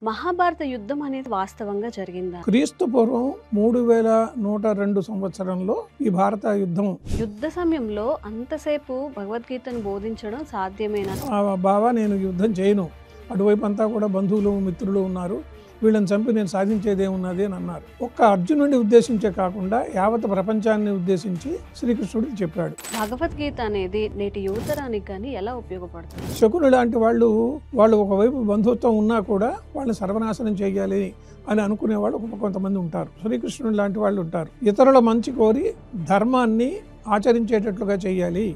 మహాభారత యుద్ధం అనేది వాస్తవంగా జరిగిందా? క్రీస్తు పూర్వం 3102 సంవత్సరంలో ఈ భారత యుద్ధం యుద్ధ సమయంలో అంతసేపు భగవద్గీతను బోధించడం సాధ్యమేనా? బావా నేను యుద్ధం చేయను, అటువైపు అంతా కూడా బంధువులు మిత్రులు ఉన్నారు, వీళ్ళని చంపి నేను సాధించేదేమున్నది అని అన్నారు. ఒక్క అర్జునుడిని ఉద్దేశించే కాకుండా యావత్ ప్రపంచాన్ని ఉద్దేశించి శ్రీకృష్ణుడు చెప్పాడు. భగవద్గీత అనేది నేటి యువతరానికి కానీ ఎలా ఉపయోగపడుతుంది? శకుని లాంటి వాళ్ళు ఒకవైపు బంధుత్వం ఉన్నా కూడా వాళ్ళని సర్వనాశనం చేయాలి అని అనుకునే వాళ్ళు కొంతమంది ఉంటారు. శ్రీకృష్ణుడు లాంటి వాళ్ళు ఉంటారు. ఇతరుల మంచి కోరి ధర్మాన్ని ఆచరించేటట్లుగా చేయాలి,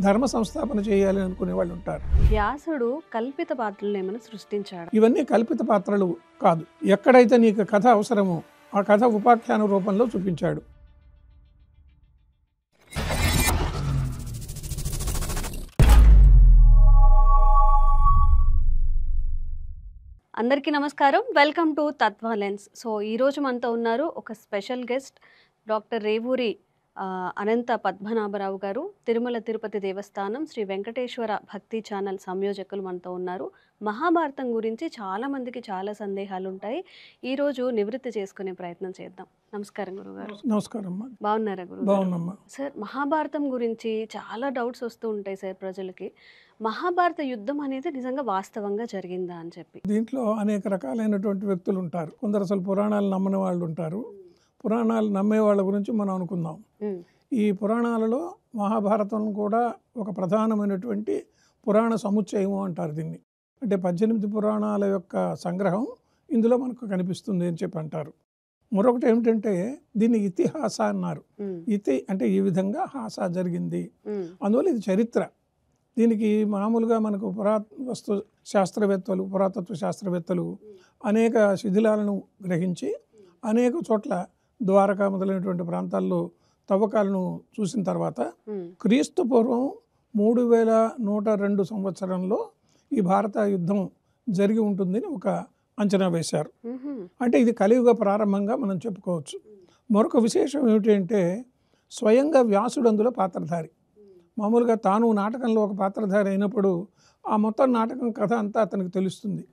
ధర్మ సంస్థాపన చేయాలి అనుకునే వాళ్ళు ఉంటారు. వ్యాసుడు కల్పిత పాత్రలను ఏమైనా సృష్టించాడు? ఇవన్నీ కల్పిత పాత్రలు కాదు. ఎక్కడైతే నీకు కథ అవసరమో ఆ కథ ఉపాఖ్యాన రూపంలో చూపించాడు. అందరికీ నమస్కారం, welcome to Tattva lens. So ఈరోజు మనతో ఉన్నారు ఒక స్పెషల్ గెస్ట్, డాక్టర్ రేవూరి అనంత పద్మనాభరావు గారు, తిరుమల తిరుపతి దేవస్థానం శ్రీ వెంకటేశ్వర భక్తి ఛానల్ సంయోజకులు మనతో ఉన్నారు. మహాభారతం గురించి చాలామందికి చాలా సందేహాలు ఉంటాయి. ఈరోజు నివృత్తి చేసుకునే ప్రయత్నం చేద్దాం. నమస్కారం గురుగారు. నమస్కారం. బాగున్నారా గురుగారు? బాగున్నామ్మా. సార్, మహాభారతం గురించి చాలా డౌట్స్ వస్తూ ఉంటాయి సార్ ప్రజలకి. మహాభారత యుద్ధం అనేది నిజంగా వాస్తవంగా జరిగిందా అని చెప్పి. దీంట్లో అనేక రకాలైనటువంటి వ్యక్తులు ఉంటారు. కొందరు అసలు పురాణాలు నమ్మని వాళ్ళు ఉంటారు. పురాణాలు నమ్మే వాళ్ళ గురించి మనం అనుకుందాం. ఈ పురాణాలలో మహాభారతం కూడా ఒక ప్రధానమైనటువంటి పురాణ సముచ్చయము అంటారు దీన్ని. అంటే 18 పురాణాల యొక్క సంగ్రహం ఇందులో మనకు కనిపిస్తుంది అని చెప్పి అంటారు. మరొకటి ఏమిటంటే దీన్ని ఇతిహాస అన్నారు. ఇతి అంటే ఈ విధంగా హాస జరిగింది, అందువల్ల ఇది చరిత్ర. దీనికి మామూలుగా మనకు పురావస్తు శాస్త్రవేత్తలు, పురాతత్వ శాస్త్రవేత్తలు అనేక శిథిలాలను గ్రహించి అనేక చోట్ల ద్వారకా మొదలైనటువంటి ప్రాంతాల్లో తవ్వకాలను చూసిన తర్వాత క్రీస్తు పూర్వం 3102 సంవత్సరంలో ఈ భారత యుద్ధం జరిగి ఉంటుందని ఒక అంచనా వేశారు. అంటే ఇది కలియుగ ప్రారంభంగా మనం చెప్పుకోవచ్చు. మరొక విశేషం ఏమిటంటే స్వయంగా వ్యాసుడు అందులో పాత్రధారి. మామూలుగా తాను నాటకంలో ఒక పాత్రధారి అయినప్పుడు ఆ మొత్తం నాటకం కథ అంతా అతనికి తెలుస్తుంది.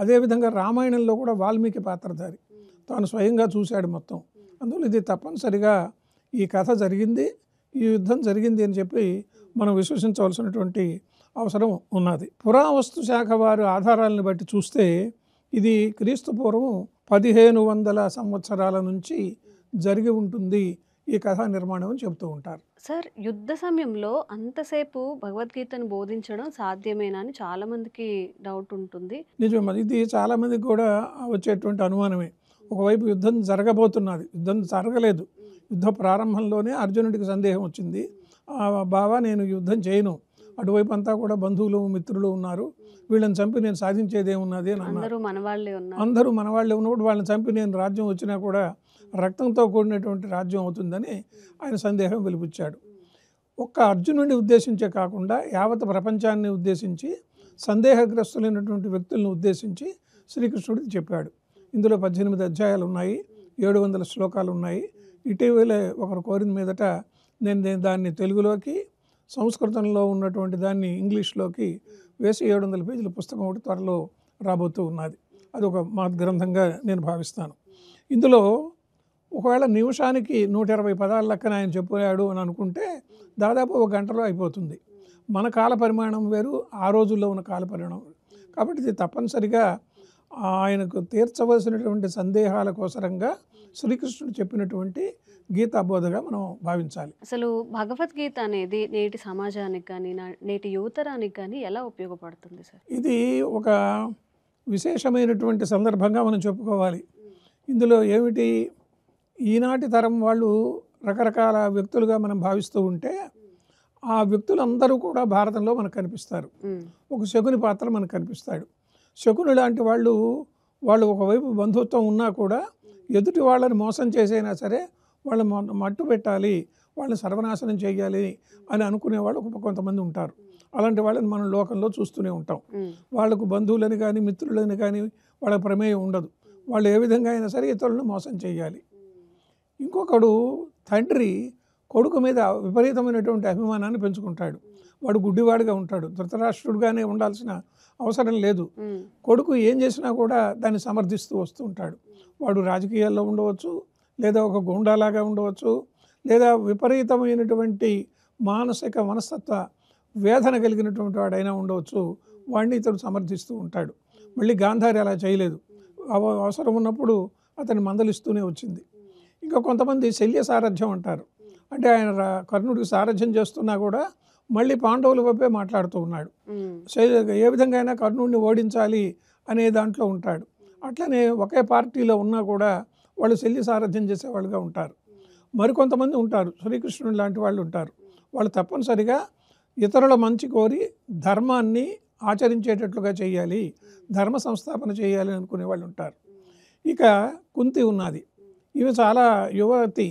అదేవిధంగా రామాయణంలో కూడా వాల్మీకి పాత్రధారి, తాను స్వయంగా చూశాడు మొత్తం. అందువల్ల ఇది తప్పనిసరిగా ఈ కథ జరిగింది, ఈ యుద్ధం జరిగింది అని చెప్పి మనం విశ్వసించవలసినటువంటి అవసరం ఉన్నది. పురావస్తు శాఖ వారి ఆధారాలను బట్టి చూస్తే ఇది క్రీస్తు పూర్వం 1500 సంవత్సరాల నుంచి జరిగి ఉంటుంది ఈ కథా నిర్మాణం అని చెబుతూ ఉంటారు. సార్, యుద్ధ సమయంలో అంతసేపు భగవద్గీతను బోధించడం సాధ్యమేనా అని చాలా మందికి డౌట్ ఉంటుంది. నిజమే, ఇది చాలా మందికి కూడా వచ్చేటువంటి అనుమానమే. ఒకవైపు యుద్ధం జరగబోతున్నది, యుద్ధం జరగలేదు. యుద్ధ ప్రారంభంలోనే అర్జునుడికి సందేహం వచ్చింది. బావా నేను యుద్ధం చేయను, అటువైపు అంతా కూడా బంధువులు మిత్రులు ఉన్నారు, వీళ్ళని చంపి నేను సాధించేదేమున్నది అని అన్నారు. అందరూ మనవాళ్ళే ఉన్నప్పుడు వాళ్ళని చంపి నేను రాజ్యం వచ్చినా కూడా రక్తంతో కూడినటువంటి రాజ్యం అవుతుందని ఆయన సందేహం వెలిపుచ్చాడు. ఒక్క అర్జునుడిని ఉద్దేశించే కాకుండా యావత్ ప్రపంచాన్ని ఉద్దేశించి సందేహగ్రస్తులైనటువంటి వ్యక్తులను ఉద్దేశించి శ్రీకృష్ణుడికి చెప్పాడు. ఇందులో 18 అధ్యాయాలు ఉన్నాయి, 700 శ్లోకాలు ఉన్నాయి. ఇటీవలే ఒకరు కోరిన మీదట నేను దాన్ని తెలుగులోకి, సంస్కృతంలో ఉన్నటువంటి దాన్ని ఇంగ్లీష్లోకి వేసి 700 పేజీల పుస్తకం ఒకటి త్వరలో రాబోతూ ఉన్నది. అది ఒక మహత్ గ్రంథంగా నేను భావిస్తాను. ఇందులో ఒకవేళ నిమిషానికి 120 పదాల లెక్కన ఆయన చెప్పాడు అని అనుకుంటే దాదాపు 1 గంటలో అయిపోతుంది. మన కాల పరిమాణం వేరు, ఆ రోజుల్లో ఉన్న కాల పరిమాణం. కాబట్టి ఇది తప్పనిసరిగా ఆయనకు తీర్చవలసినటువంటి సందేహాల కోసరంగా శ్రీకృష్ణుడు చెప్పినటువంటి గీతా బోధగా మనం భావించాలి. అసలు భగవద్గీత అనేది నేటి సమాజానికి కానీ నేటి యువతరానికి కానీ ఎలా ఉపయోగపడుతుంది సార్? ఇది ఒక విశేషమైనటువంటి సందర్భంగా మనం చెప్పుకోవాలి. ఇందులో ఏమిటి, ఈనాటి తరం వాళ్ళు రకరకాల వ్యక్తులుగా మనం భావిస్తూ ఉంటే ఆ వ్యక్తులందరూ కూడా భారతంలో మనకు కనిపిస్తారు. ఒక శకుని పాత్ర మనకు కనిపిస్తాడు. శకుని లాంటి వాళ్ళు ఒకవైపు బంధుత్వం ఉన్నా కూడా ఎదుటి వాళ్ళని మోసం చేసైనా సరే వాళ్ళు మట్టు పెట్టాలి, వాళ్ళని సర్వనాశనం చేయాలి అని అనుకునే వాళ్ళు కొంతమంది ఉంటారు. అలాంటి వాళ్ళని మనం లోకంలో చూస్తూనే ఉంటాం. వాళ్ళకు బంధువులని కానీ మిత్రులని కానీ వాళ్ళ ప్రమేయం ఉండదు. వాళ్ళు ఏ విధంగా అయినా సరే ఇతరులను మోసం చేయాలి. ఇంకొకడు తండ్రి కొడుకు మీద విపరీతమైనటువంటి అభిమానాన్ని పెంచుకుంటాడు. వాడు గుడ్డివాడిగా ఉంటాడు. ధృతరాష్ట్రుడుగానే ఉండాల్సిన అవసరం లేదు. కొడుకు ఏం చేసినా కూడా దాన్ని సమర్థిస్తూ వస్తూ ఉంటాడు. వాడు రాజకీయాల్లో ఉండవచ్చు, లేదా ఒక గూండాలాగా ఉండవచ్చు, లేదా విపరీతమైనటువంటి మానసిక మనస్తత్వ వేదన కలిగినటువంటి వాడైనా ఉండవచ్చు. వాడిని ఇతడు సమర్థిస్తూ ఉంటాడు. మళ్ళీ గాంధారి అలా చేయలేదు. అవసరం ఉన్నప్పుడు అతన్ని మందలిస్తూనే వచ్చింది. ఇంకా కొంతమంది శల్య సారథ్యం అంటారు. అంటే ఆయన కర్ణుడికి సారథ్యం చేస్తున్నా కూడా మళ్ళీ పాండవుల వైపే మాట్లాడుతూ ఉన్నాడు. ఏ విధంగా అయినా కర్ణుడిని ఓడించాలి అనే దాంట్లో ఉంటాడు. అట్లనే ఒకే పార్టీలో ఉన్నా కూడా వాళ్ళు శల్య సారథ్యం చేసేవాళ్ళుగా ఉంటారు. మరికొంతమంది ఉంటారు, శ్రీకృష్ణుడు లాంటి వాళ్ళు ఉంటారు. వాళ్ళు తప్పనిసరిగా ఇతరుల మంచి కోరి ధర్మాన్ని ఆచరించేటట్లుగా చేయాలి, ధర్మ సంస్థాపన చేయాలి అనుకునే వాళ్ళు ఉంటారు. ఇక కుంతి ఉన్నది. ఈమె చాలా యువతి.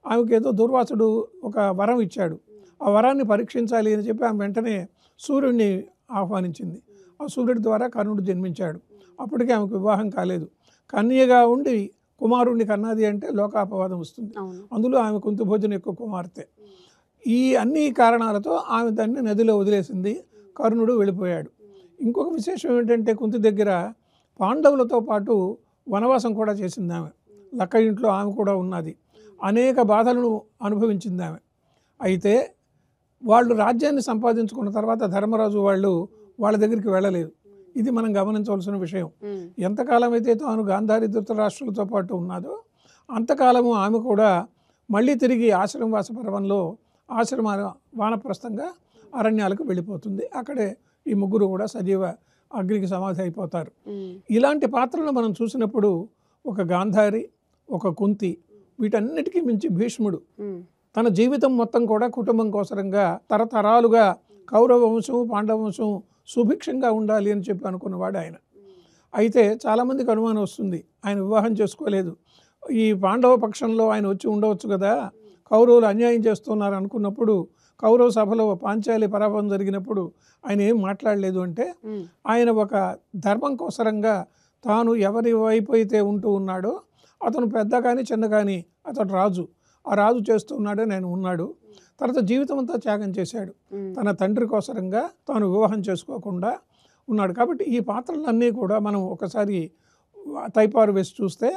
ఆమెకి ఏదో దుర్వాసుడు ఒక వరం ఇచ్చాడు. ఆ వరాన్ని పరీక్షించాలి అని చెప్పి ఆమె వెంటనే సూర్యుడిని ఆహ్వానించింది. ఆ సూర్యుడి ద్వారా కర్ణుడు జన్మించాడు. అప్పటికే ఆమెకు వివాహం కాలేదు. కన్యగా ఉండి కుమారుడిని కన్నది అంటే లోకాపవాదం వస్తుంది. అందులో ఆమె కుంతి భోజన ఎక్కువ కుమార్తె. ఈ అన్ని కారణాలతో ఆమె దాన్ని నదిలో వదిలేసింది. కర్ణుడు వెళ్ళిపోయాడు. ఇంకొక విశేషం ఏంటంటే కుంతి దగ్గర పాండవులతో పాటు వనవాసం కూడా చేసింది ఆమె. లక్క ఇంట్లో ఆమె కూడా ఉన్నది. అనేక బాధలను అనుభవించింది ఆమె. అయితే వాళ్ళు రాజ్యాన్ని సంపాదించుకున్న తర్వాత ధర్మరాజు వాళ్ళ దగ్గరికి వెళ్ళలేదు. ఇది మనం గమనించవలసిన విషయం. ఎంతకాలం అయితే తాను గాంధారి ధృతరాష్ట్రులతో పాటు ఉన్నదో అంతకాలము ఆమె కూడా మళ్ళీ తిరిగి ఆశ్రమవాస పర్వంలో ఆశ్రమ వానప్రస్థంగా అరణ్యాలకు వెళ్ళిపోతుంది. అక్కడే ఈ ముగ్గురు కూడా సజీవ అగ్నికి సమాధి అయిపోతారు. ఇలాంటి పాత్రలను మనం చూసినప్పుడు ఒక గాంధారి, ఒక కుంతి, వీటన్నిటికీ మించి భీష్ముడు తన జీవితం మొత్తం కూడా కుటుంబం కోసరంగా తరతరాలుగా కౌరవ వంశం, పాండవ వంశం సుభిక్షంగా ఉండాలి అని చెప్పి అనుకున్నవాడు ఆయన. అయితే చాలామందికి అనుమానం వస్తుంది, ఆయన వివాహం చేసుకోలేదు, ఈ పాండవ పక్షంలో ఆయన వచ్చి ఉండవచ్చు కదా, కౌరవులు అన్యాయం చేస్తున్నారు అనుకున్నప్పుడు కౌరవ సభలో పాంచాలి పరాభవం జరిగినప్పుడు ఆయన ఏం మాట్లాడలేదు అంటే ఆయన ఒక ధర్మం కోసరంగా తాను ఎవరి వైపు అయితే ఉంటూ ఉన్నాడో అతను పెద్ద కానీ చిన్న కానీ అతడు రాజు, ఆ రాజు చేస్తూ ఉన్నాడని ఆయన ఉన్నాడు. తర్వాత జీవితం అంతా త్యాగం చేశాడు. తన తండ్రి కోసరంగా తాను వివాహం చేసుకోకుండా ఉన్నాడు. కాబట్టి ఈ పాత్రలన్నీ కూడా మనం ఒకసారి తైపారు వేసి చూస్తే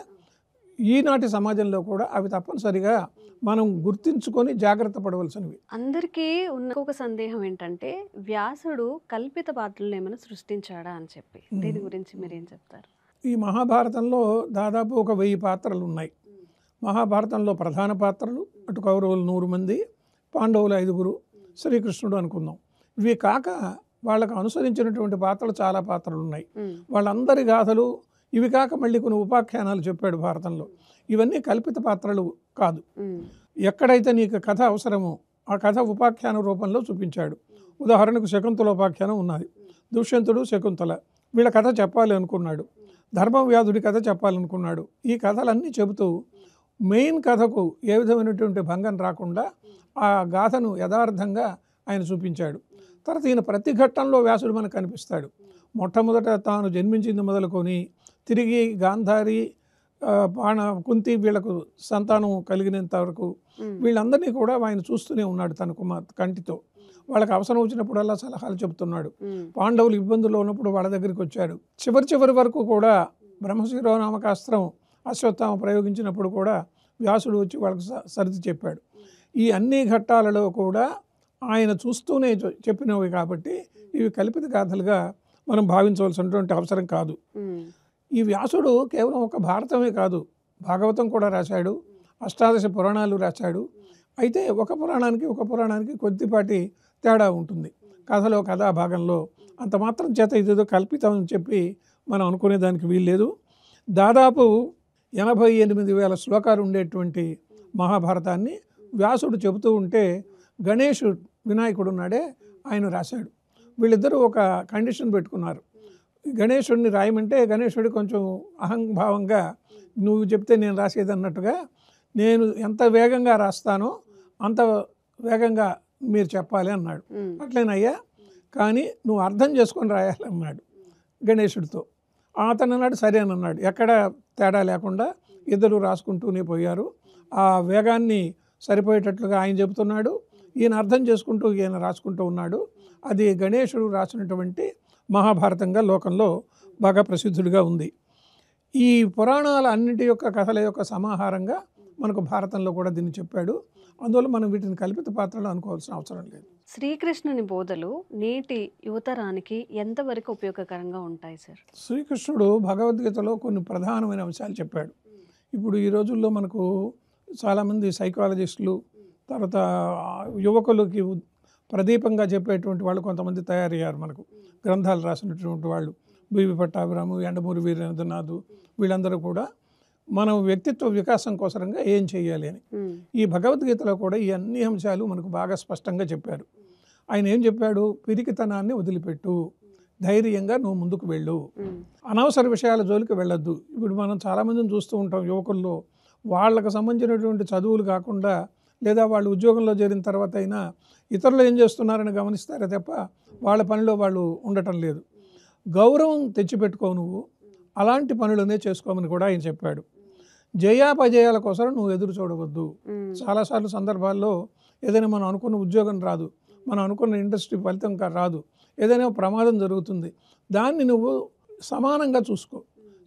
ఈనాటి సమాజంలో కూడా అవి తప్పనిసరిగా మనం గుర్తించుకొని జాగ్రత్త పడవలసినవి. అందరికీ ఉన్న ఒక సందేహం ఏంటంటే వ్యాసుడు కల్పిత పాత్రలను ఏమైనా సృష్టించాడా అని చెప్పి, దీని గురించి మీరేం చెప్తారు? ఈ మహాభారతంలో దాదాపు ఒక 1000 పాత్రలు ఉన్నాయి. మహాభారతంలో ప్రధాన పాత్రలు అటు కౌరవులు 100 మంది, పాండవులు 5గురు, శ్రీకృష్ణుడు అనుకుందాం. ఇవి కాక వాళ్ళకు అనుసరించినటువంటి పాత్రలు చాలా పాత్రలు ఉన్నాయి. వాళ్ళందరి గాథలు ఇవి కాక మళ్ళీ కొన్ని ఉపాఖ్యానాలు చెప్పాడు భారతంలో. ఇవన్నీ కల్పిత పాత్రలు కాదు. ఎక్కడైతే నీకు కథ అవసరమో ఆ కథ ఉపాఖ్యాన రూపంలో చూపించాడు. ఉదాహరణకు శకుంతల ఉపాఖ్యానం ఉన్నది. దుష్యంతుడు, శకుంతల వీళ్ళ కథ చెప్పాలి అనుకున్నాడు. ధర్మవ్యాధుడి కథ చెప్పాలనుకున్నాడు. ఈ కథలన్నీ చెబుతూ మెయిన్ కథకు ఏ విధమైనటువంటి భంగం రాకుండా ఆ గాథను యథార్థంగా ఆయన చూపించాడు. తర్వాత ఈయన ప్రతి ఘట్టంలో వ్యాసుడు మనకు కనిపిస్తాడు. మొట్టమొదట తాను జన్మించింది మొదలుకొని తిరిగి గాంధారి, కుంతి వీళ్లకు సంతానం కలిగినంత వరకు వీళ్ళందరినీ కూడా ఆయన చూస్తూనే ఉన్నాడు తన కంటితో. వాళ్ళకి అవసరం వచ్చినప్పుడల్లా సలహాలు చెబుతున్నాడు. పాండవులు ఇబ్బందుల్లో ఉన్నప్పుడు వాళ్ళ దగ్గరికి వచ్చాడు. చివరి వరకు కూడా బ్రహ్మశిరోనామకాస్త్రం అశ్వత్థామ ప్రయోగించినప్పుడు కూడా వ్యాసుడు వచ్చి వాళ్ళకు సరిది చెప్పాడు. ఈ అన్ని ఘట్టాలలో కూడా ఆయన చూస్తూనే చెప్పినవి కాబట్టి ఇవి కల్పిత గాథలుగా మనం భావించవలసినటువంటి అవసరం కాదు. ఈ వ్యాసుడు కేవలం ఒక భారతమే కాదు, భాగవతం కూడా రాశాడు, అష్టాదశ పురాణాలు రాశాడు. అయితే ఒక పురాణానికి కొద్దిపాటి తేడా ఉంటుంది కథలో, కథా భాగంలో. అంత మాత్రం చేత ఇదేదో కల్పితం అని చెప్పి మనం అనుకునేదానికి వీల్లేదు. దాదాపు 88,000 శ్లోకాలు ఉండేటువంటి మహాభారతాన్ని వ్యాసుడు చెబుతూ ఉంటే గణేశుడు, వినాయకుడు ఉన్నాడే, ఆయన రాశాడు. వీళ్ళిద్దరూ ఒక కండిషన్ పెట్టుకున్నారు. గణేశుడిని రాయమంటే గణేశుడు కొంచెం అహంభావంగా నువ్వు చెప్తే నేను రాసేది అన్నట్టుగా, నేను ఎంత వేగంగా రాస్తానో అంత వేగంగా మీరు చెప్పాలి అన్నాడు. అట్లేనయ్యా, కానీ నువ్వు అర్థం చేసుకొని రాయాలన్నాడు గణేశుడితో. అతను అన్నాడు సరే అని అన్నాడు. ఎక్కడ తేడా లేకుండా ఇద్దరు రాసుకుంటూనే పోయారు. ఆ వేగాన్ని సరిపోయేటట్లుగా ఆయన చెబుతున్నాడు, ఈయన అర్థం చేసుకుంటూ ఈయన రాసుకుంటూ ఉన్నాడు. అది గణేశుడు రాసినటువంటి మహాభారతంగా లోకంలో బాగా ప్రసిద్ధుడిగా ఉంది. ఈ పురాణాల అన్నింటి యొక్క కథల యొక్క సమాహారంగా మనకు భారతంలో కూడా దీన్ని చెప్పాడు. అందువల్ల మనం వీటిని కల్పిత పాత్రలు అనుకోవాల్సిన అవసరం లేదు. శ్రీకృష్ణుని బోధలు నేటి యువతరానికి ఎంతవరకు ఉపయోగకరంగా ఉంటాయి సార్? శ్రీకృష్ణుడు భగవద్గీతలో కొన్ని ప్రధానమైన అంశాలు చెప్పాడు. ఇప్పుడు ఈ రోజుల్లో మనకు చాలామంది సైకాలజిస్టులు, తర్వాత యువకులకి ప్రదీపంగా చెప్పేటువంటి వాళ్ళు కొంతమంది తయారయ్యారు. మనకు గ్రంథాలు రాసినటువంటి వాళ్ళు బివి పట్టాభిరాము, యండమూరి వీరేంద్రనాథ్, వీళ్ళందరూ కూడా మనం వ్యక్తిత్వ వికాసం కోసరంగా ఏం చేయాలి అని ఈ భగవద్గీతలో కూడా ఈ అన్ని అంశాలు మనకు బాగా స్పష్టంగా చెప్పారు. ఆయన ఏం చెప్పాడు? పిరికితనాన్ని వదిలిపెట్టు, ధైర్యంగా నువ్వు ముందుకు వెళ్ళు, అనవసర విషయాల జోలికి వెళ్ళొద్దు. ఇప్పుడు మనం చాలామందిని చూస్తూ ఉంటాం యువకుల్లో, వాళ్ళకు సంబంధించినటువంటి చదువులు కాకుండా లేదా వాళ్ళు ఉద్యోగంలో చేరిన తర్వాత అయినా ఇతరులు ఏం చేస్తున్నారని గమనిస్తారే తప్ప వాళ్ళ పనిలో వాళ్ళు ఉండటం లేదు. గౌరవం తెచ్చిపెట్టుకో, నువ్వు అలాంటి పనులనే చేసుకోమని కూడా ఆయన చెప్పాడు. జయాపజయాల కోసం నువ్వు ఎదురు చూడవద్దు. చాలాసార్లు సందర్భాల్లో ఏదైనా మనం అనుకున్న ఉద్యోగం రాదు, మనం అనుకున్న ఇండస్ట్రీ ఫలితం రాదు, ఏదైనా ప్రమాదం జరుగుతుంది. దాన్ని నువ్వు సమానంగా చూసుకో,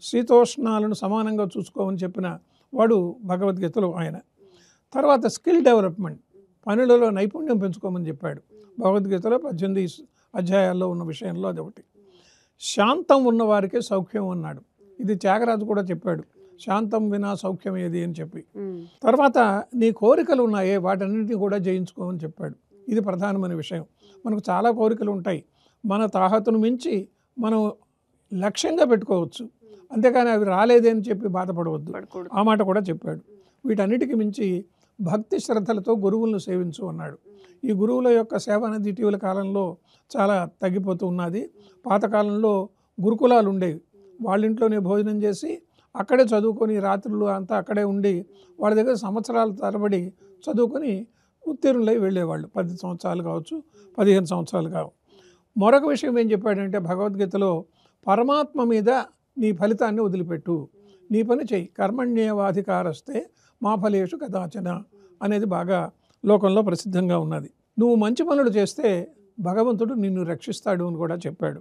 శీతోష్ణాలను సమానంగా చూసుకోమని చెప్పిన వాడు భగవద్గీతలో ఆయన. తర్వాత స్కిల్ డెవలప్మెంట్, పనులలో నైపుణ్యం పెంచుకోమని చెప్పాడు భగవద్గీతలో 18 అధ్యాయాల్లో ఉన్న విషయంలో అదొకటి. శాంతం ఉన్నవారికే సౌఖ్యం అన్నాడు. ఇది త్యాగరాజు కూడా చెప్పాడు, శాంతం వినా సౌఖ్యం ఏది అని చెప్పి. తర్వాత నీ కోరికలు ఉన్నాయే వాటన్నింటినీ కూడా జయించుకోమని చెప్పాడు. ఇది ప్రధానమైన విషయం. మనకు చాలా కోరికలు ఉంటాయి, మన తాహతును మించి మనం లక్ష్యంగా పెట్టుకోవచ్చు, అంతేకాని అవి రాలేదే అని చెప్పి బాధపడవద్దు, ఆ మాట కూడా చెప్పాడు. వీటన్నిటికి మించి భక్తి శ్రద్ధలతో గురువులను సేవించు అన్నాడు. ఈ గురువుల యొక్క సేవ అనేది ఇటీవల కాలంలో చాలా తగ్గిపోతూ ఉన్నది. పాతకాలంలో గురుకులాలు ఉండేవి, వాళ్ళ ఇంట్లోనే భోజనం చేసి అక్కడే చదువుకొని రాత్రులు అంతా అక్కడే ఉండి వాళ్ళ దగ్గర సంవత్సరాల తరబడి చదువుకొని ఉత్తీర్ణులై వెళ్ళేవాళ్ళు. 10 సంవత్సరాలు కావచ్చు, 15 సంవత్సరాలు కావు. మరొక విషయం ఏం చెప్పాడంటే భగవద్గీతలో, పరమాత్మ మీద నీ ఫలితాన్ని వదిలిపెట్టు, నీ పని చెయ్యి, కర్మణ్యేవాధికారస్తే మా ఫలేషు కదాచన అనేది బాగా లోకంలో ప్రసిద్ధంగా ఉన్నది. నువ్వు మంచి పనులు చేస్తే భగవంతుడు నిన్ను రక్షిస్తాడు అని కూడా చెప్పాడు.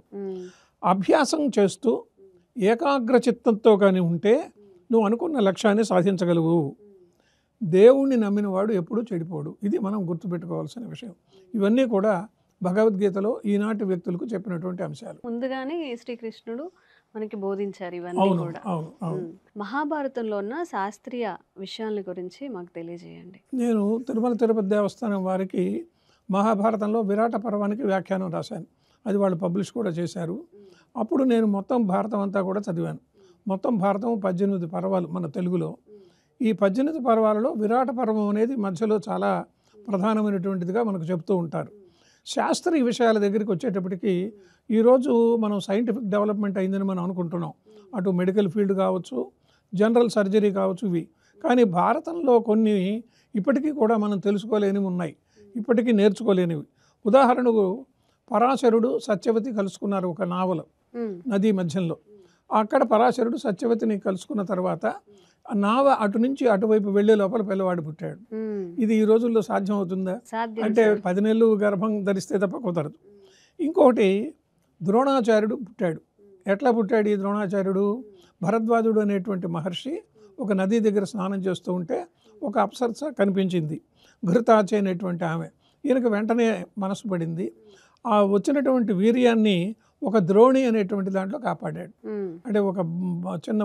అభ్యాసం చేస్తూ ఏకాగ్ర చిత్తంతో కానీ ఉంటే నువ్వు అనుకున్న లక్ష్యాన్ని సాధించగలవు. దేవుణ్ణి నమ్మినవాడు ఎప్పుడూ చెడిపోడు. ఇది మనం గుర్తుపెట్టుకోవాల్సిన విషయం. ఇవన్నీ కూడా భగవద్గీతలో ఈనాటి వ్యక్తులకు చెప్పినటువంటి అంశాలు. ముందుగానే శ్రీకృష్ణుడు మనకి బోధించారు ఇవన్నీ కూడా. మహాభారతంలో ఉన్న శాస్త్రీయ విషయాల గురించి మాకు తెలియజేయండి. నేను తిరుమల తిరుపతి దేవస్థానం వారికి మహాభారతంలో విరాట పర్వానికి వ్యాఖ్యానం రాశాను. అది వాళ్ళు పబ్లిష్ కూడా చేశారు. అప్పుడు నేను మొత్తం భారతం అంతా కూడా చదివాను. మొత్తం భారతం 18 పర్వాలు మన తెలుగులో. ఈ 18 పర్వాలలో విరాట పర్వం అనేది మధ్యలో చాలా ప్రధానమైనటువంటిదిగా మనకు చెప్తూ ఉంటారు. శాస్త్రీయ విషయాల దగ్గరికి వచ్చేటప్పటికి ఈరోజు మనం సైంటిఫిక్ డెవలప్మెంట్ అయిందని మనం అనుకుంటున్నాం. అటు మెడికల్ ఫీల్డ్ కావచ్చు, జనరల్ సర్జరీ కావచ్చు, ఇవి. కానీ భారతంలో కొన్ని ఇప్పటికీ కూడా మనం తెలుసుకోలేనివి ఉన్నాయి, ఇప్పటికీ నేర్చుకోలేనివి. ఉదాహరణకు పరాశరుడు సత్యవతి కలుసుకున్నారు ఒక నావలో, నదీ మధ్యంలో. అక్కడ పరాశరుడు సత్యవతిని కలుసుకున్న తర్వాత ఆ నావ అటు నుంచి అటువైపు వెళ్ళే లోపల పిల్లవాడు పుట్టాడు. ఇది ఈ రోజుల్లో సాధ్యం అవుతుందా? అంటే 10 నెలలు గర్భం ధరిస్తే తప్ప కుదరదు. ఇంకొకటి, ద్రోణాచార్యుడు పుట్టాడు. ఎట్లా పుట్టాడు ఈ ద్రోణాచార్యుడు? భరద్వాజుడు అనేటువంటి మహర్షి ఒక నదీ దగ్గర స్నానం చేస్తూ ఉంటే ఒక అప్సరస కనిపించింది, ఘృతాచి అనేటువంటి ఆమె. ఈయనకు వెంటనే మనసు పడింది. ఆ వచ్చినటువంటి వీర్యాన్ని ఒక ద్రోణి అనేటువంటి దాంట్లో కాపాడాడు. అంటే ఒక చిన్న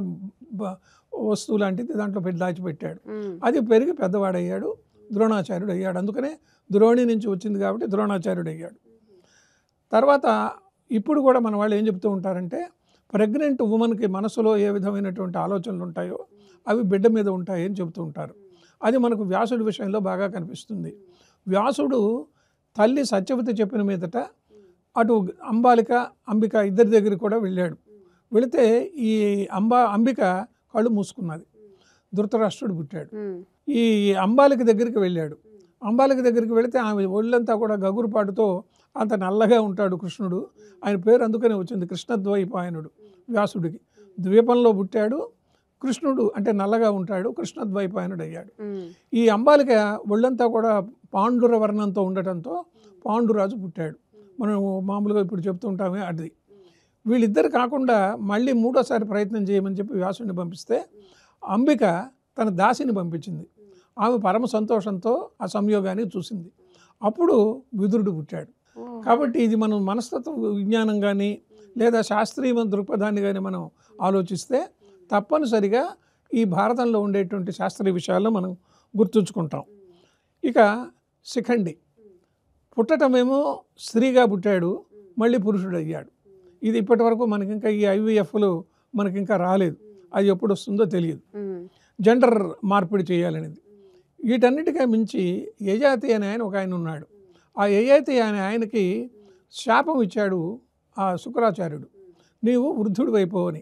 వస్తువు లాంటిది దాంట్లో దాచిపెట్టాడు. అది పెరిగి పెద్దవాడయ్యాడు, ద్రోణాచార్యుడు అయ్యాడు. అందుకనే ద్రోణి నుంచి వచ్చింది కాబట్టి ద్రోణాచార్యుడు అయ్యాడు. తర్వాత ఇప్పుడు కూడా మన వాళ్ళు ఏం చెప్తూ ఉంటారంటే, ప్రెగ్నెంట్ ఉమెన్కి మనసులో ఏ విధమైనటువంటి ఆలోచనలు ఉంటాయో అవి బిడ్డ మీద ఉంటాయి అని చెబుతూ ఉంటారు. అది మనకు వ్యాసుడి విషయంలో బాగా కనిపిస్తుంది. వ్యాసుడు తల్లి సత్యవతి చెప్పిన మీదట అటు అంబిక ఇద్దరి దగ్గరికి కూడా వెళ్ళాడు. వెళితే ఈ అంబిక కళ్ళు మూసుకున్నది, ధృతరాష్ట్రుడు పుట్టాడు. ఈ అంబాలిక దగ్గరికి వెళ్ళాడు. అంబాలిక దగ్గరికి వెళితే ఆమె ఒళ్ళంతా కూడా గగురుపాటుతో అంత నల్లగా ఉంటాడు కృష్ణుడు. ఆయన పేరు అందుకనే వచ్చింది కృష్ణద్వైపాయనుడు. వ్యాసుడికి ద్వీపంలో పుట్టాడు కృష్ణుడు, అంటే నల్లగా ఉంటాడు, కృష్ణద్వైపాయనుడు అయ్యాడు. ఈ అంబాలిక ఒళ్ళంతా కూడా పాండుర వర్ణంతో ఉండటంతో పాండురాజు పుట్టాడు. మనం మామూలుగా ఇప్పుడు చెప్తూ ఉంటామే అది. వీళ్ళిద్దరు కాకుండా మళ్ళీ మూడోసారి ప్రయత్నం చేయమని చెప్పి వ్యాసుడిని పంపిస్తే అంబిక తన దాసిని పంపించింది. ఆమె పరమ సంతోషంతో ఆ సంయోగాన్ని చూసింది. అప్పుడు విదురుడు పుట్టాడు. కాబట్టి ఇది మనం మనస్తత్వ విజ్ఞానం కానీ లేదా శాస్త్రీయ దృక్పథాన్ని కానీ మనం ఆలోచిస్తే తప్పనిసరిగా ఈ భారతంలో ఉండేటువంటి శాస్త్రీయ విషయాల్లో మనం గుర్తుంచుకుంటాం. ఇక శిఖండి పుట్టటమేమో స్త్రీగా పుట్టాడు, మళ్ళీ పురుషుడు అయ్యాడు. ఇది ఇప్పటి వరకు మనకి ఇంకా ఈ IVFలు మనకి ఇంకా రాలేదు. అది ఎప్పుడు వస్తుందో తెలియదు. జెండర్ మార్పిడి చేయాలనేది. వీటన్నిటికీ మించి యయాతి అనే ఆయన ఒక ఆయన ఉన్నాడు. ఆ యయాతి అనే ఆయనకి శాపం ఇచ్చాడు ఆ శుక్రాచార్యుడు, నీవు వృద్ధుడు అయిపోవని.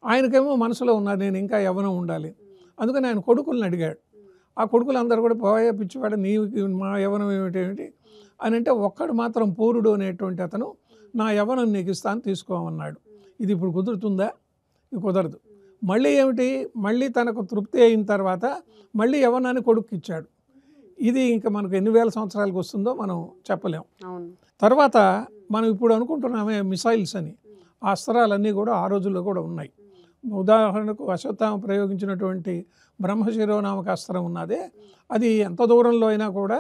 ఆయనకేమో మనసులో ఉన్నది నేను ఇంకా యవ్వనం ఉండాలి. అందుకని ఆయన కొడుకులను అడిగాడు. ఆ కొడుకులందరూ కూడా పోయే పిచ్చివాడు, నీవు మా యవ్వనం ఏమిటేమిటి అని అంటే ఒక్కడు మాత్రం పూరుడు అనేటువంటి అతను నా యవ్వనం నీకు ఇస్తాను తీసుకోమన్నాడు. ఇది ఇప్పుడు కుదురుతుందా? ఇది కుదరదు. మళ్ళీ ఏమిటి, మళ్ళీ తనకు తృప్తి అయిన తర్వాత మళ్ళీ యవ్వనాన్ని కొడుకు ఇచ్చాడు. ఇది ఇంకా మనకు ఎన్ని వేల సంవత్సరాలకు వస్తుందో మనం చెప్పలేం. తర్వాత మనం ఇప్పుడు అనుకుంటున్నామే మిసైల్స్ అని, ఆ అస్త్రాలన్నీ కూడా ఆ రోజుల్లో కూడా ఉన్నాయి. ఉదాహరణకు అశ్వత్థామ ప్రయోగించినటువంటి బ్రహ్మశిరోనామక అస్త్రం ఉన్నదే, అది ఎంత దూరంలో అయినా కూడా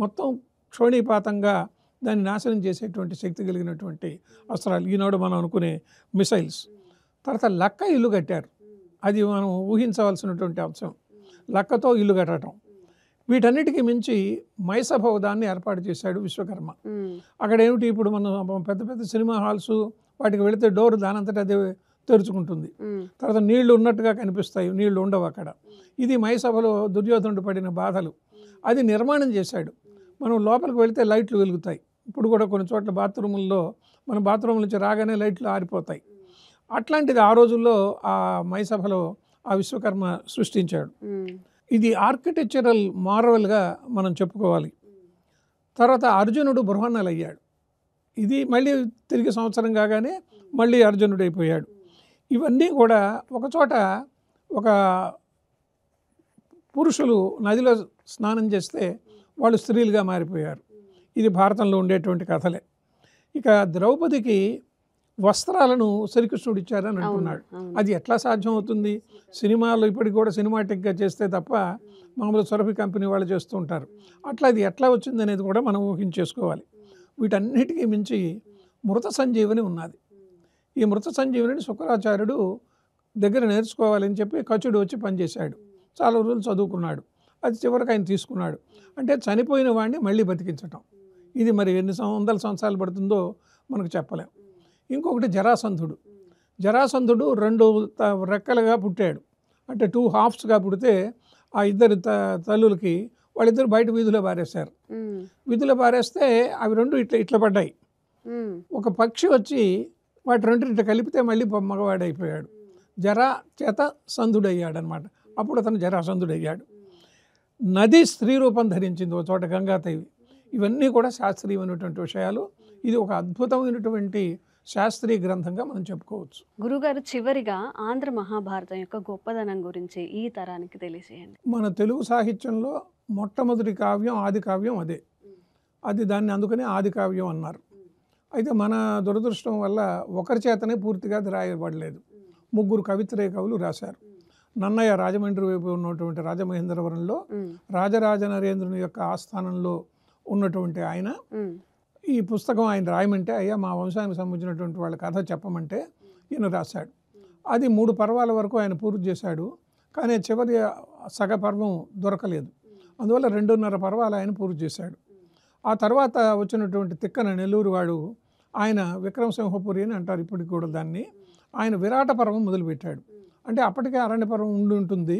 మొత్తం క్షోణీపాతంగా దాన్ని నాశనం చేసేటువంటి శక్తి కలిగినటువంటి అస్త్రాలు ఈనాడు మనం అనుకునే మిసైల్స్. తర్వాత లక్క ఇల్లు కట్టారు. అది మనం ఊహించవలసినటువంటి అంశం, లక్కతో ఇల్లు కట్టడం. వీటన్నిటికీ మించి మైసభవదాన్ని ఏర్పాటు చేశాడు విశ్వకర్మ. అక్కడ ఏమిటి, ఇప్పుడు మనం పెద్ద పెద్ద సినిమా హాల్స్ వాటికి వెళితే డోర్ దానంతట అదే తెరుచుకుంటుంది. తర్వాత నీళ్లు ఉన్నట్టుగా కనిపిస్తాయి, నీళ్లు ఉండవు అక్కడ. ఇది మైసభలో దుర్యోధనుడు పడిన బాధలు. అది నిర్మాణం చేశాడు. మనం లోపలికి వెళితే లైట్లు వెలుగుతాయి. ఇప్పుడు కూడా కొన్ని చోట్ల బాత్రూముల్లో మన బాత్రూమ్ నుంచి రాగానే లైట్లు ఆరిపోతాయి. అట్లాంటిది ఆ రోజుల్లో ఆ మైసభలో ఆ విశ్వకర్మ సృష్టించాడు. ఇది ఆర్కిటెక్చరల్ మార్వల్గా మనం చెప్పుకోవాలి. తర్వాత అర్జునుడు బృహన్నలు అయ్యాడు. ఇది మళ్ళీ తిరిగి సంవత్సరం కాగానే మళ్ళీ అర్జునుడు అయిపోయాడు. ఇవన్నీ కూడా ఒకచోట ఒక పురుషులు నదిలో స్నానం చేస్తే వాళ్ళు స్త్రీలుగా మారిపోయారు. ఇది భారతంలో ఉండేటువంటి కథలే. ఇక ద్రౌపదికి వస్త్రాలను శ్రీకృష్ణుడు ఇచ్చారని అంటున్నాడు. అది ఎట్లా సాధ్యం అవుతుంది? సినిమాలో ఇప్పటికి కూడా సినిమాటిక్గా చేస్తే తప్ప మామూలు సురభి కంపెనీ వాళ్ళు చేస్తూ ఉంటారు. అట్లా అది ఎట్లా వచ్చింది అనేది కూడా మనం ఊహించేసుకోవాలి. వీటన్నిటికీ మించి మృత సంజీవని ఉన్నది. ఈ మృత సంజీవనిని శుక్రాచార్యుడు దగ్గర నేర్చుకోవాలని చెప్పి కచుడు వచ్చి పనిచేశాడు. చాలా రోజులు చదువుకున్నాడు. అది చివరికి ఆయన తీసుకున్నాడు. అంటే చనిపోయిన వాడిని మళ్ళీ బతికించటం. ఇది మరి ఎన్ని వందల సంవత్సరాలు పడుతుందో మనకు చెప్పలేం. ఇంకొకటి జరాసంధుడు. జరాసంధుడు 2 రెక్కలుగా పుట్టాడు. అంటే 2 హాఫ్స్గా పుడితే ఆ ఇద్దరు తల్లులకి వాళ్ళిద్దరు బయట వీధిలో పారేశారు. వీధిలో పారేస్తే అవి 2 ఇట్లా పడ్డాయి. ఒక పక్షి వచ్చి వాటి 2 ఇట్లా కలిపితే మళ్ళీ మగవాడైపోయాడు. జరా చేత సంధుడయ్యాడు అనమాట. అప్పుడు అతను జరాసంధుడయ్యాడు. నది స్త్రీ రూపం ధరించింది ఒక చోట, గంగాదేవి. ఇవన్నీ కూడా శాస్త్రీయమైనటువంటి విషయాలు. ఇది ఒక అద్భుతమైనటువంటి శాస్త్రీయ గ్రంథంగా మనం చెప్పుకోవచ్చు. గురుగారు, చివరిగా ఆంధ్ర మహాభారతం యొక్క గొప్పదనం గురించి ఈ తరానికి తెలియజేయండి. మన తెలుగు సాహిత్యంలో మొట్టమొదటి కావ్యం ఆది కావ్యం అదే. అది దాన్ని అందుకనే ఆది కావ్యం అన్నారు. అయితే మన దురదృష్టం వల్ల ఒకరి చేతనే పూర్తిగా అది రాయబడలేదు. 3 కవిత్రయ కవులు రాశారు. నన్నయ్య రాజమండ్రి వైపు ఉన్నటువంటి రాజమహేంద్రవరంలో రాజరాజ నరేంద్రుని యొక్క ఆస్థానంలో ఉన్నటువంటి ఆయన ఈ పుస్తకం ఆయన రాయమంటే, అయ్యా మా వంశానికి సంబంధించినటువంటి వాళ్ళ కథ చెప్పమంటే ఈయన రాశాడు. అది 3 పర్వాల వరకు ఆయన పూర్తి చేశాడు. కానీ చివరి సగ పర్వం దొరకలేదు. అందువల్ల 2.5 పర్వాలు ఆయన పూర్తి చేశాడు. ఆ తర్వాత వచ్చినటువంటి తిక్కన నెల్లూరు వాడు ఆయన విక్రమసింహపురి అని అంటారు ఇప్పటికి కూడా దాన్ని. ఆయన విరాట పర్వం మొదలుపెట్టాడు. అంటే అప్పటికే అరణ్య పర్వం ఉండి ఉంటుంది.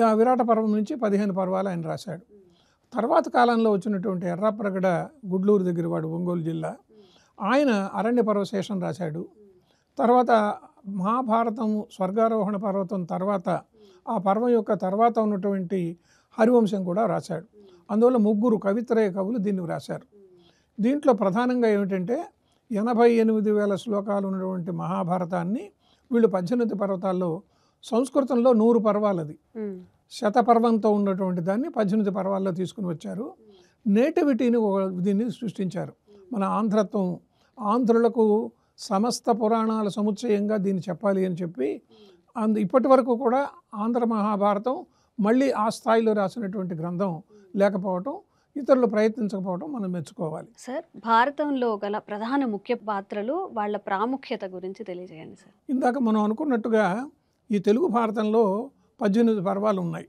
ఆ విరాట పర్వం నుంచి 15 పర్వాలు ఆయన రాశాడు. తర్వాత కాలంలో వచ్చినటువంటి ఎర్రాప్రగడ గుడ్లూరు దగ్గర వాడు, ఒంగోలు జిల్లా, ఆయన అరణ్య పర్వశేషం రాశాడు. తర్వాత మహాభారతం స్వర్గారోహణ పర్వతం తర్వాత ఆ పర్వం యొక్క తర్వాత ఉన్నటువంటి హరివంశం కూడా రాశాడు. అందువల్ల 3 కవిత్రయ కవులు దీన్ని రాశారు. దీంట్లో ప్రధానంగా ఏమిటంటే 88,000 శ్లోకాలు ఉన్నటువంటి మహాభారతాన్ని వీళ్ళు 18 పర్వతాల్లో, సంస్కృతంలో 100 పర్వాలది, శతపర్వంతో ఉన్నటువంటి దాన్ని 18 పర్వాల్లో తీసుకుని వచ్చారు. నేటివిటీని దీన్ని సృష్టించారు. మన ఆంధ్రత్వం, ఆంధ్రులకు సమస్త పురాణాల సముచ్చయంగా దీన్ని చెప్పాలి అని చెప్పి ఇప్పటి వరకు కూడా ఆంధ్ర మహాభారతం మళ్ళీ ఆ స్థాయిలో రాసినటువంటి గ్రంథం లేకపోవటం, ఇతరులు ప్రయత్నించకపోవడం మనం మెచ్చుకోవాలి. సార్, భారతంలో గల ప్రధాన ముఖ్య పాత్రలు, వాళ్ళ ప్రాముఖ్యత గురించి తెలియజేయండి సార్. ఇందాక మనం అనుకున్నట్టుగా ఈ తెలుగు భారతంలో 18 పర్వాలు ఉన్నాయి.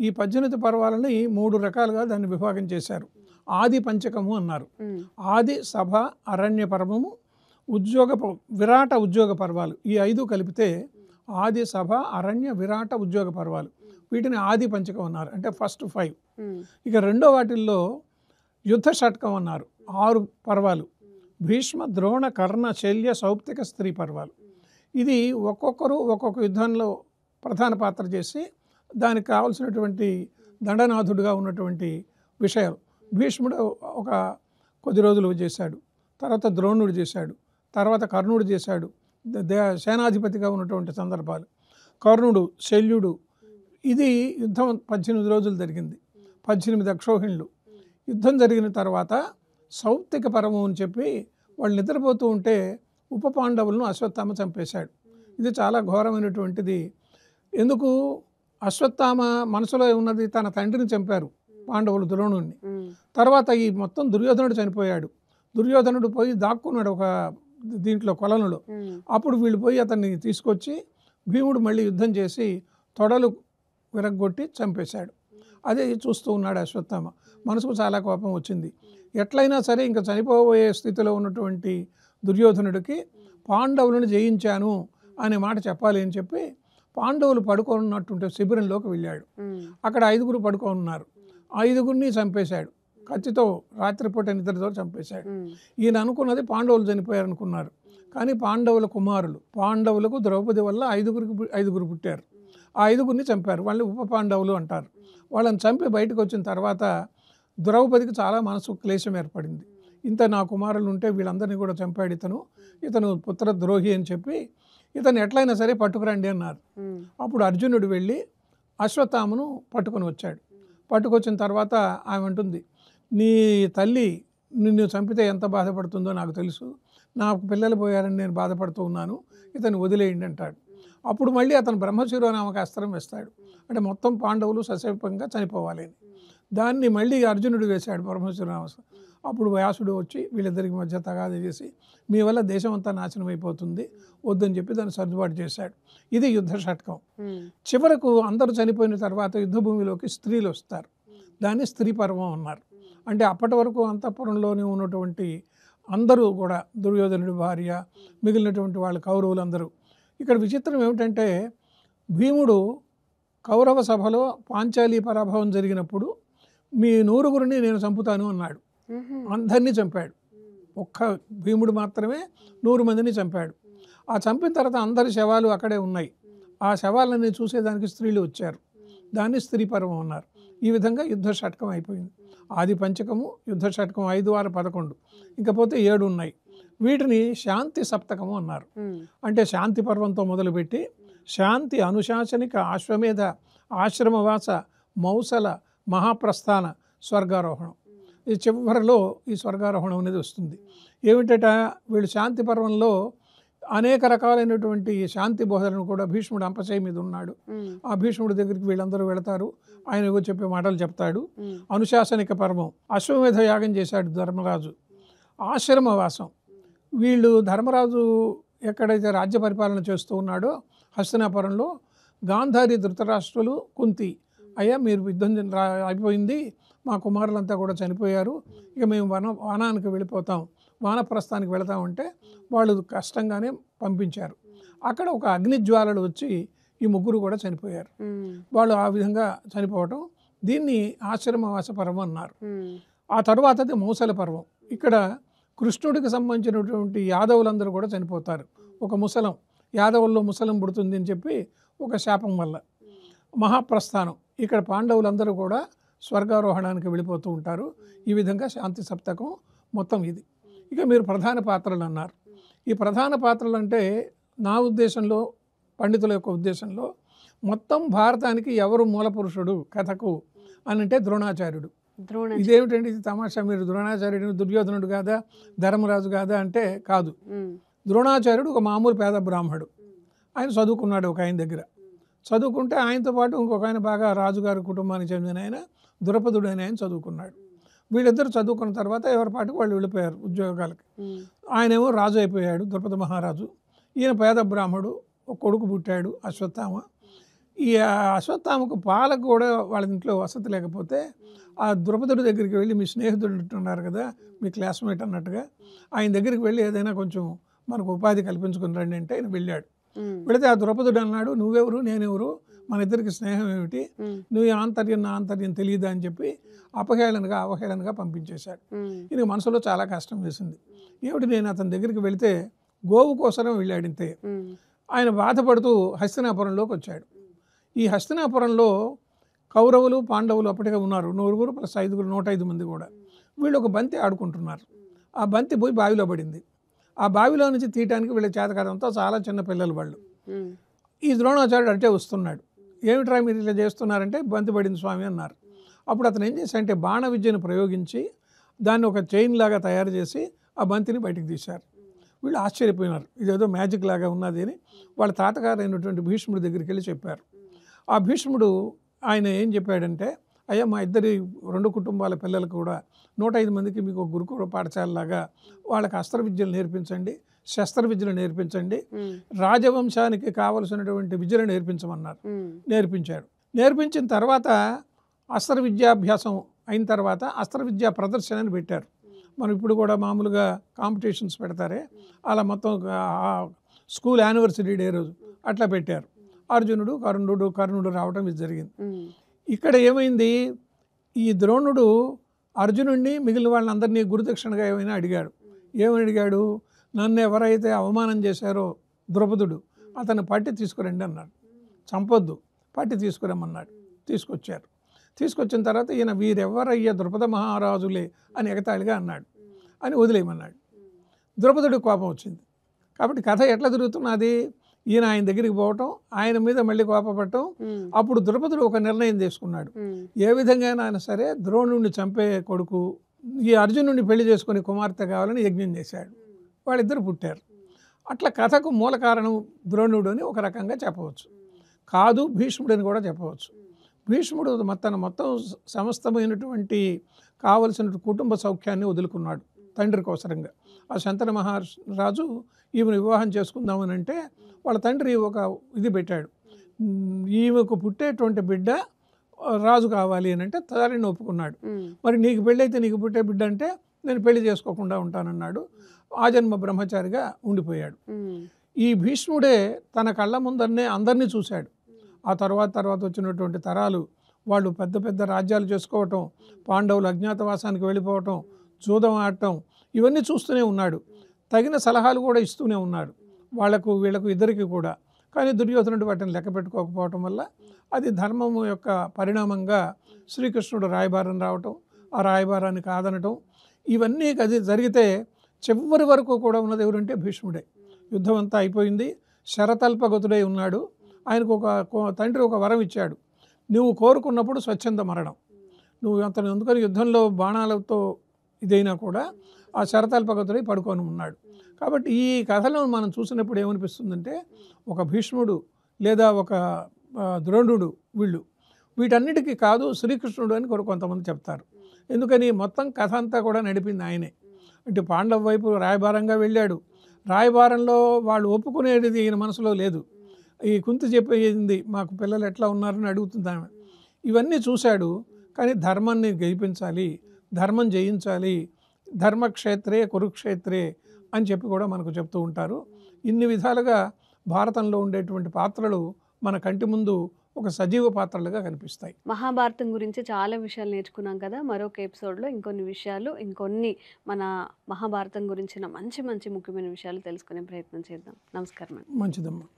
ఈ 18 పర్వాలని 3 రకాలుగా దాన్ని విభాగం చేశారు. ఆది పంచకము అన్నారు. ఆది, సభ, అరణ్య పర్వము, విరాట ఉద్యోగ పర్వాలు. ఈ 5 కలిపితే ఆది, సభ, అరణ్య, విరాట, ఉద్యోగ పర్వాలు. వీటిని ఆది పంచకం అన్నారు, అంటే ఫస్ట్ 5. ఇక రెండో వాటిల్లో యుద్ధ షట్కం అన్నారు, 6 పర్వాలు. భీష్మ, ద్రోణ, కర్ణ, శల్య, సౌప్తిక, స్త్రీ పర్వాలు. ఇది ఒక్కొక్కరు ఒక్కొక్క యుద్ధంలో ప్రధాన పాత్ర చేసి దానికి కావాల్సినటువంటి దండనాథుడిగా ఉన్నటువంటి విషయాలు. భీష్ముడు ఒక కొద్ది రోజులు చేశాడు, తర్వాత ద్రోణుడు చేశాడు, తర్వాత కర్ణుడు చేశాడు, సేనాధిపతిగా ఉన్నటువంటి సందర్భాలు. కర్ణుడు, శల్యుడు. ఇది యుద్ధం 18 రోజులు జరిగింది, 18 అక్షోహిణులు. యుద్ధం జరిగిన తర్వాత సౌప్తిక పర్వం అని చెప్పి వాళ్ళు నిద్రపోతూ ఉంటే ఉప పాండవులను అశ్వత్థామ చంపేశాడు. ఇది చాలా ఘోరమైనటువంటిది. ఎందుకు? అశ్వత్థామ మనసులో ఉన్నది తన తండ్రిని చంపారు పాండవులు, ద్రోణుడిని. తర్వాత ఈ మొత్తం దుర్యోధనుడు చనిపోయాడు. దుర్యోధనుడు పోయి దాక్కున్నాడు ఒక దీంట్లో కొలనులో. అప్పుడు వీళ్ళు పోయి అతన్ని తీసుకొచ్చి భీముడు మళ్ళీ యుద్ధం చేసి తొడలు విరగ్గొట్టి చంపేశాడు. అదే చూస్తూ ఉన్నాడు అశ్వత్థామ. మనసుకు చాలా కోపం వచ్చింది. ఎట్లయినా సరే ఇంకా చనిపోయే స్థితిలో ఉన్నటువంటి దుర్యోధనుడికి పాండవులను జయించాను అనే మాట చెప్పాలి అని చెప్పి పాండవులు పడుకోనున్నట్టుంటే శిబిరంలోకి వెళ్ళాడు. అక్కడ 5 పడుకోనున్నారు. 5 చంపేశాడు కత్తితో. రాత్రిపూట నిద్రతో చంపేశాడు. ఈయన అనుకున్నది పాండవులు చనిపోయారు అనుకున్నారు, కానీ పాండవుల కుమారులు. పాండవులకు ద్రౌపది వల్ల 5 పుట్టారు. ఆ 5 చంపారు. వాళ్ళు ఉప పాండవులు అంటారు. వాళ్ళని చంపి బయటకు వచ్చిన తర్వాత ద్రౌపదికి చాలా మనసు క్లేశం ఏర్పడింది. ఇంత నా కుమారులు ఉంటే వీళ్ళందరినీ కూడా చంపాడు ఇతను పుత్రద్రోహి అని చెప్పి ఇతను ఎట్లయినా సరే పట్టుకురండి అన్నారు. అప్పుడు అర్జునుడు వెళ్ళి అశ్వత్థామను పట్టుకొని వచ్చాడు. పట్టుకొచ్చిన తర్వాత ఆమె అంటుంది, నీ తల్లి నిన్ను చంపితే ఎంత బాధపడుతుందో నాకు తెలుసు, నాకు పిల్లలు పోయారని నేను బాధపడుతూ ఉన్నాను, ఇతను వదిలేయండి అంటాడు. అప్పుడు మళ్ళీ అతను బ్రహ్మశిరోనామక అస్త్రం వేస్తాడు, అంటే మొత్తం పాండవులు సశేపంగా చనిపోవాలని. దాన్ని మళ్ళీ అర్జునుడు వేశాడు బ్రహ్మశిరోనామస్త్రం. అప్పుడు వ్యాసుడు వచ్చి వీళ్ళిద్దరికి మధ్య తగాదా చేసి మీ వల్ల దేశం అంతా నాశనం అయిపోతుంది, వద్దని చెప్పి దాన్ని సర్దుబాటు చేశాడు. ఇది యుద్ధ షట్కం. చివరకు అందరూ చనిపోయిన తర్వాత యుద్ధభూమిలోకి స్త్రీలు వస్తారు. దాన్ని స్త్రీ పర్వం అన్నారు. అంటే అప్పటి వరకు అంతఃపురంలోనే ఉన్నటువంటి అందరూ కూడా దుర్యోధనుడి భార్య, మిగిలినటువంటి వాళ్ళ కౌరవులందరూ. ఇక్కడ విచిత్రం ఏమిటంటే భీముడు కౌరవ సభలో పాంచాలి పరాభవం జరిగినప్పుడు మీ 100 నేను చంపుతాను అన్నాడు. అందరినీ చంపాడు. ఒక్క భీముడు మాత్రమే 100 మందిని చంపాడు. ఆ చంపిన తర్వాత అందరి శవాలు అక్కడే ఉన్నాయి. ఆ శవాలన్నీ చూసేదానికి స్త్రీలు వచ్చారు. దాన్ని స్త్రీ పర్వం అన్నారు. ఈ విధంగా యుద్ధ షట్కం అయిపోయింది. ఆది పంచకము, యుద్ధ షట్కం 5, 6, 11, ఇంకపోతే 7 ఉన్నాయి. వీటిని శాంతి సప్తకము అన్నారు. అంటే శాంతి పర్వంతో మొదలుపెట్టి శాంతి, అనుశాసనిక, ఆశ్వమేధ, ఆశ్రమవాస, మౌసల, మహాప్రస్థాన, స్వర్గారోహణం. ఈ చివరిలో ఈ స్వర్గారోహణం అనేది వస్తుంది. ఏమిటట, వీళ్ళు శాంతి పర్వంలో అనేక రకాలైనటువంటి శాంతి బోధనను కూడా భీష్ముడు అంపశయ మీద ఉన్నాడు. ఆ భీష్ముడి దగ్గరికి వీళ్ళందరూ వెళతారు, ఆయన చెప్పే మాటలు చెప్తాడు. అనుశాసనిక పర్వం, అశ్వమేధ యాగం చేశాడు ధర్మరాజు. ఆశ్రమవాసం, వీళ్ళు ధర్మరాజు ఎక్కడైతే రాజ్య పరిపాలన చేస్తూ ఉన్నాడో హస్తినాపురంలో గాంధారి, ధృతరాష్ట్రులు, కుంతి, అయ్యా మీరు యుద్ధం అయిపోయింది, మా కుమారులంతా కూడా చనిపోయారు, ఇక మేము వనానికి వెళ్ళిపోతాం, వానప్రస్థానికి వెళతామంటే వాళ్ళు కష్టంగానే పంపించారు. అక్కడ ఒక అగ్నిజ్వాలలు వచ్చి ఈ 3 కూడా చనిపోయారు. వాళ్ళు ఆ విధంగా చనిపోవటం, దీన్ని ఆశ్రమవాస పర్వం అన్నారు. ఆ తర్వాతది మౌసల పర్వం. ఇక్కడ కృష్ణుడికి సంబంధించినటువంటి యాదవులందరూ కూడా చనిపోతారు. ఒక ముసలం, యాదవుల్లో ముసలం పుడుతుంది అని చెప్పి ఒక శాపం వల్ల. మహాప్రస్థానం, ఇక్కడ పాండవులందరూ కూడా స్వర్గారోహణానికి వెళ్ళిపోతూ ఉంటారు. ఈ విధంగా శాంతి సప్తకం మొత్తం ఇది. ఇక మీరు ప్రధాన పాత్రలు అన్నారు. ఈ ప్రధాన పాత్రలు అంటే నా ఉద్దేశంలో, పండితుల యొక్క ఉద్దేశంలో, మొత్తం భారతానికి ఎవరు మూల పురుషుడు కథకు అని అంటే ద్రోణాచార్యుడు. ఇదేమిటండి ఇది తమాషా, మీరు ద్రోణాచార్యుడు దుర్యోధనుడు కాదా, ధర్మరాజు కాదా అంటే కాదు. ద్రోణాచార్యుడు ఒక మామూలు పేద బ్రాహ్మడు. ఆయన చదువుకున్నాడు ఒక ఆయన దగ్గర. చదువుకుంటే ఆయనతో పాటు ఇంకొక ఆయన బాగా రాజుగారి కుటుంబానికి చెందిన ఆయన ద్రుపదుడు అని ఆయన చదువుకున్నాడు. వీళ్ళిద్దరు చదువుకున్న తర్వాత ఎవరి పాటికి వాళ్ళు వెళ్ళిపోయారు ఉద్యోగాలకి. ఆయనేమో రాజు అయిపోయాడు, ద్రుపద మహారాజు. ఈయన పేద బ్రాహ్మడు, ఒక కొడుకు పుట్టాడు అశ్వత్థామ. ఈ అశ్వత్థామకు పాలకు కూడా వాళ్ళ ఇంట్లో వసతి లేకపోతే ఆ ద్రుపదుడి దగ్గరికి వెళ్ళి, మీ స్నేహితుడు ఉన్నారు కదా, మీ క్లాస్మేట్ అన్నట్టుగా, ఆయన దగ్గరికి వెళ్ళి ఏదైనా కొంచెం మనకు ఉపాధి కల్పించుకుని రండి అంటే ఆయన వెళ్ళాడు. వెళితే ఆ ద్రుపదుడు అన్నాడు, నువ్వెవరు నేనెవరు, మన ఇద్దరికి స్నేహం ఏమిటి, నువ్వు ఆంతర్యం నా ఆంతర్యం తెలియదా అని చెప్పి అవహేళనగా పంపించేశాడు. ఈయన మనసులో చాలా కష్టం వేసింది. ఏమిటి, నేను అతని దగ్గరికి వెళితే గోవు కోసరం వెళ్ళాడు ఇంతే. ఆయన బాధపడుతూ హస్తినాపురంలోకి వచ్చాడు. ఈ హస్తినాపురంలో కౌరవులు పాండవులు అప్పటికే ఉన్నారు, 9 ప్లస్ 5, 105 మంది కూడా. వీళ్ళు ఒక బంతి ఆడుకుంటున్నారు. ఆ బంతి పోయి బావిలో పడింది. ఆ బావిలో నుంచి తీయటానికి వీళ్ళ చేతకాదంతో చాలా చిన్న పిల్లలు వాళ్ళు. ఈ ద్రోణాచార్యుడు అంటే వస్తున్నాడు. ఏమిట్రా మీరు ఇలా చేస్తున్నారంటే, బంతి పడింది స్వామి అన్నారు. అప్పుడు అతను ఏం చేశాడంటే బాణ విద్యను ప్రయోగించి దాన్ని ఒక చైన్ లాగా తయారు చేసి ఆ బంతిని బయటికి తీశారు. వీళ్ళు ఆశ్చర్యపోయినారు, ఇదేదో మ్యాజిక్ లాగా ఉన్నది అని వాళ్ళ తాతగారు అయినటువంటి భీష్ముడి దగ్గరికి వెళ్ళి చెప్పారు. ఆ భీష్ముడు ఆయన ఏం చెప్పాడంటే, అయ్యా మా ఇద్దరి 2 కుటుంబాల పిల్లలు కూడా 105 మందికి మీకు ఒక గురుకుల పాఠశాలలాగా వాళ్ళకి అస్త్ర విద్యలు నేర్పించండి, శస్త్ర విద్యలు నేర్పించండి, రాజవంశానికి కావలసినటువంటి విద్యలు నేర్పించమన్నారు. నేర్పించాడు. నేర్పించిన తర్వాత అస్త్ర విద్యాభ్యాసం అయిన తర్వాత అస్త్ర విద్యా ప్రదర్శనని పెట్టారు. మనం ఇప్పుడు కూడా మామూలుగా కాంపిటీషన్స్ పెడతారే, అలా మొత్తం స్కూల్ యానివర్సరీ డే రోజు అట్లా పెట్టారు. అర్జునుడు కర్ణుడు రావడం ఇది జరిగింది. ఇక్కడ ఏమైంది, ఈ ద్రోణుడు అర్జునుడిని మిగిలిన వాళ్ళందరినీ గురుదక్షిణగా ఏమైనా అడిగాడు. ఏమని అడిగాడు, నన్ను ఎవరైతే అవమానం చేశారో ద్రుపదుడు, అతను పట్టి తీసుకురండి అన్నాడు. చంపొద్దు, పట్టి తీసుకురమ్మన్నాడు. తీసుకొచ్చారు. తీసుకొచ్చిన తర్వాత ఈయన వీరెవరయ్యా ద్రుపద మహారాజులే అని ఎగతాళిగా అన్నాడు, అని వదిలేయమన్నాడు. ద్రుపదుడికి కోపం వచ్చింది. కాబట్టి కథ ఎట్లా తిరుగుతున్నది, ఈయన ఆయన దగ్గరికి పోవటం, ఆయన మీద మళ్ళీ కోపపడటం. అప్పుడు ద్రుపదుడు ఒక నిర్ణయం తీసుకున్నాడు, ఏ విధంగా అయినా సరే ద్రోణుడిని చంపే కొడుకు ఈ అర్జునుడిని పెళ్లి చేసుకుని కుమార్తె కావాలని యజ్ఞం చేశాడు. వాళ్ళిద్దరు పుట్టారు. అట్లా కథకు మూల కారణం ద్రోణుడు అని ఒక రకంగా చెప్పవచ్చు. కాదు, భీష్ముడు అని కూడా చెప్పవచ్చు. భీష్ముడు మొత్తం సమస్తమైనటువంటి కావలసిన కుటుంబ సౌఖ్యాన్ని వదులుకున్నాడు తండ్రి కోసరంగా. ఆ శంతన మహారాజు ఈమెను వివాహం చేసుకుందామని అంటే వాళ్ళ తండ్రి ఒక ఇది పెట్టాడు, ఈమెకు పుట్టేటువంటి బిడ్డ రాజు కావాలి అని అంటే తల్లిని ఒప్పుకున్నాడు. మరి నీకు పెళ్ళి అయితే నీకు పుట్టే బిడ్డ అంటే నేను పెళ్లి చేసుకోకుండా ఉంటానన్నాడు. ఆజన్మ బ్రహ్మచారిగా ఉండిపోయాడు. ఈ భీష్ముడే తన కళ్ళ ముందరనే అందరినీ చూశాడు. ఆ తర్వాత వచ్చినటువంటి తరాలు వాళ్ళు పెద్ద పెద్ద రాజ్యాలు చేసుకోవటం, పాండవులు అజ్ఞాతవాసానికి వెళ్ళిపోవటం, జూదం ఆడటం, ఇవన్నీ చూస్తూనే ఉన్నాడు. తగిన సలహాలు కూడా ఇస్తూనే ఉన్నాడు వీళ్ళకు ఇద్దరికి కూడా. కానీ దుర్యోధనుడు వాటిని లెక్క పెట్టుకోకపోవటం వల్ల అది ధర్మము యొక్క పరిణామంగా శ్రీకృష్ణుడు రాయబారం రావటం, ఆ రాయబారాన్ని కాదనటం, ఇవన్నీ జరిగితే చివరి వరకు కూడా ఉన్నది ఎవరంటే భీష్ముడే. యుద్ధం అంతా అయిపోయింది, శరతల్పగతుడై ఉన్నాడు. ఆయనకు తండ్రి ఒక వరం ఇచ్చాడు, నువ్వు కోరుకున్నప్పుడు స్వచ్ఛంద మరణం. నువ్వు అతను ఎందుకని యుద్ధంలో బాణాలతో ఇదైనా కూడా ఆ శరతల్పగతుడై పడుకొని ఉన్నాడు. కాబట్టి ఈ కథలో మనం చూసినప్పుడు ఏమనిపిస్తుందంటే, ఒక భీష్ముడు లేదా ఒక ద్రోణుడు వీటన్నిటికీ కాదు శ్రీకృష్ణుడు అని కొంతమంది చెప్తారు. ఎందుకని మొత్తం కథ అంతా కూడా నడిపింది ఆయనే. అంటే పాండవ వైపు రాయబారంగా వెళ్ళాడు. రాయబారంలో వాళ్ళు ఒప్పుకునేది ఈయన మనసులో లేదు. ఈ కుంతి చెప్పేది మాకు పిల్లలు ఎట్లా ఉన్నారని అడుగుతుంది ఆమె. ఇవన్నీ చూశాడు. కానీ ధర్మాన్ని గెలిపించాలి, ధర్మం జయించాలి, ధర్మక్షేత్రే కురుక్షేత్రే అని చెప్పి కూడా మనకు చెప్తూ ఉంటారు. ఇన్ని విధాలుగా భారతంలో ఉండేటువంటి పాత్రలు మన కంటి ముందు ఒక సజీవ పాత్రలుగా కనిపిస్తాయి. మహాభారతం గురించి చాలా విషయాలు నేర్చుకున్నాం కదా. మరొక ఎపిసోడ్లో ఇంకొన్ని విషయాలు, ఇంకొన్ని మన మహాభారతం గురించిన మంచి మంచి ముఖ్యమైన విషయాలు తెలుసుకునే ప్రయత్నం చేద్దాం. నమస్కారం అండి. మంచిదమ్మా.